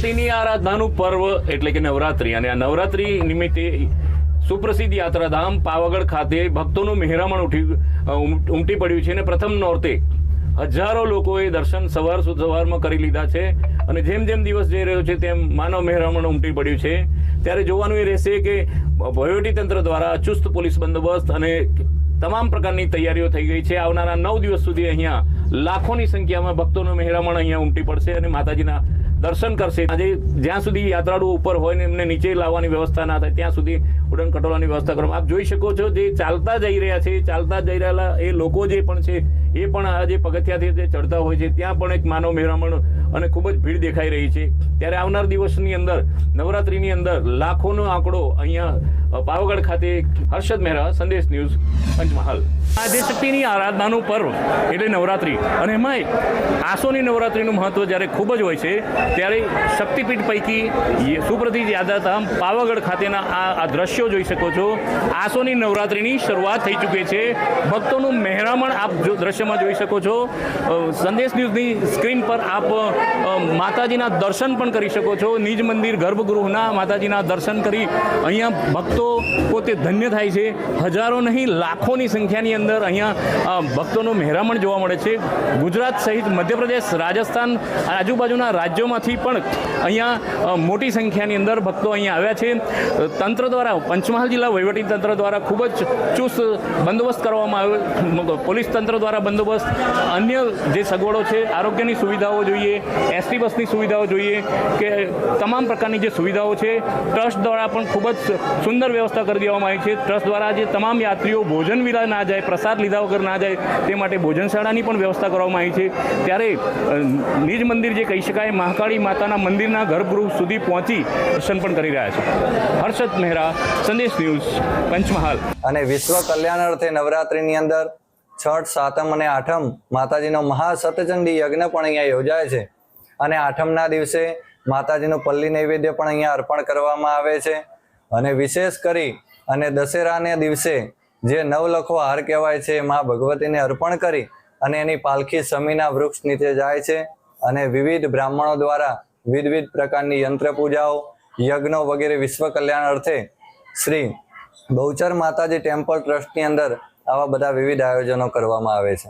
આદિશક્તિની આરાધનાનું પર્વ એટલે કે નવરાત્રી, અને આ નવરાત્રી નિમિત્તે સુપ્રસિદ્ધ યાત્રાધામ પાવાગઢ ખાતે ભક્તોનું મહેરામણ ઉમટી પડ્યું છે. અને પ્રથમ નોરતે હજારો લોકોએ દર્શન સવારમાં કરી લીધા છે. અને જેમ જેમ દિવસ જઈ રહ્યો છે તેમ માનવ મહેરામણ ઉમટી પડ્યું છે. ત્યારે જોવાનું એ રહેશે કે વહીવટીતંત્ર દ્વારા ચુસ્ત પોલીસ બંદોબસ્ત અને તમામ પ્રકારની તૈયારીઓ થઈ ગઈ છે. આવનારા 9 દિવસ સુધી અહીંયા લાખોની સંખ્યામાં ભક્તોનું મહેરામણ અહીંયા ઉમટી પડશે અને માતાજીના દર્શન કરશે. આજે જ્યાં સુધી યાત્રાળુ ઉપર હોય ને એમને નીચે લાવવાની વ્યવસ્થા ના થાય ત્યાં સુધી ઉડન ખટોલાની વ્યવસ્થા કરવામાં. આપ જોઈ શકો છો જે ચાલતા જઈ રહ્યા છે, ચાલતા જઈ રહેલા એ લોકો જે પણ છે એ પણ આ જે પગથિયાથી જે ચડતા હોય છે ત્યાં પણ એક માનવ મહેરામણ અને ખૂબ જ ભીડ દેખાઈ રહી છે. ત્યારે આવનાર દિવસની અંદર નવરાત્રીની અંદર લાખોનો આંકડો અહીંયા પાવાગઢ ખાતે. હર્ષદ મહેરા, સંદેશ ન્યૂઝ, પંચમહાલ. આદિશક્તિની આરાધનાનું પર્વ એટલે નવરાત્રી, અને એમાંય આસોની નવરાત્રીનું મહત્વ જ્યારે ખૂબ જ હોય છે ત્યારે શક્તિપીઠ પૈકી સુપ્રસિદ્ધ યાત્રાધામ પાવાગઢ ખાતેના આ દ્રશ્યો જોઈ શકો છો. આસોની નવરાત્રીની શરૂઆત થઈ ચૂકી છે. ભક્તોનું મહેરામણ આપ દ્રશ્યમાં જોઈ શકો છો. સંદેશ ન્યૂઝની સ્ક્રીન પર આપ માતાજીના દર્શન પણ કરી શકો છો. નિજ મંદિર ગર્ભગૃહના માતાજીના દર્શન કરી અહીંયા ભક્તો પોતે ધન્ય થાય છે. હજારો નહીં લાખોની સંખ્યાની અંદર અહીંયા ભક્તોનું મહેરામણ જોવા મળે છે. ગુજરાત સહિત મધ્યપ્રદેશ, રાજસ્થાન, આજુબાજુના રાજ્યોમાંથી પણ અહીંયા મોટી સંખ્યાની અંદર ભક્તો અહીંયા આવ્યા છે. તંત્ર દ્વારા, પંચમહાલ જિલ્લા વહીવટી તંત્ર દ્વારા ખૂબ જ ચુસ્ત બંદોબસ્ત કરવામાં આવ્યો. પોલીસ તંત્ર દ્વારા બંદોબસ્ત, અન્ય જે સગવડો છે, આરોગ્યની સુવિધાઓ જોઈએ, એસટી બસની સુવિધાઓ જોઈએ કે તમામ પ્રકારની જે સુવિધાઓ છે ટ્રસ્ટ દ્વારા પણ ખૂબ જ સુંદર વ્યવસ્થા કરી દેવામાં આવી છે. ટ્રસ્ટ દ્વારા જે તમામ યાત્રીઓ ભોજન વિના ના જાય, પ્રસાદ લીધા વગર ના જાય તે માટે ભોજનશાળાની પણ વ્યવસ્થા કરવામાં આવી છે. ત્યારે નિજ મંદિર જે કહી શકાય, મહાકાળી માતાના મંદિરના ગર્ભગૃહ સુધી પહોંચી દર્શન પણ કરી રહ્યા છે. હર્ષદ મહેરા, સંદેશ ન્યૂઝ, પંચમહાલ. અને વિશ્વ કલ્યાણ અર્થે નવરાત્રીની અંદર છઠ, સાતમ અને આઠમ માતાજીનો મહાસતચંડી યજ્ઞ પણ અહીંયા યોજાય છે. અને આઠમના દિવસે માતાજીનું પલ્લી નૈવેદ્ય પણ અહીંયા અર્પણ કરવામાં આવે છે. અને વિશેષ કરી અને દશેરાના દિવસે જે નવલખો હાર કહેવાય છે મા ભગવતીને અર્પણ કરી અને એની પાલખી સમીના વૃક્ષ નીચે જાય છે. અને વિવિધ બ્રાહ્મણો દ્વારા વિવિધ પ્રકારની યંત્ર પૂજાઓ, યજ્ઞો વગેરે વિશ્વ કલ્યાણ અર્થે શ્રી બહુચર માતાજી ટેમ્પલ ટ્રસ્ટની અંદર આવા બધા વિવિધ આયોજનો કરવામાં આવે છે.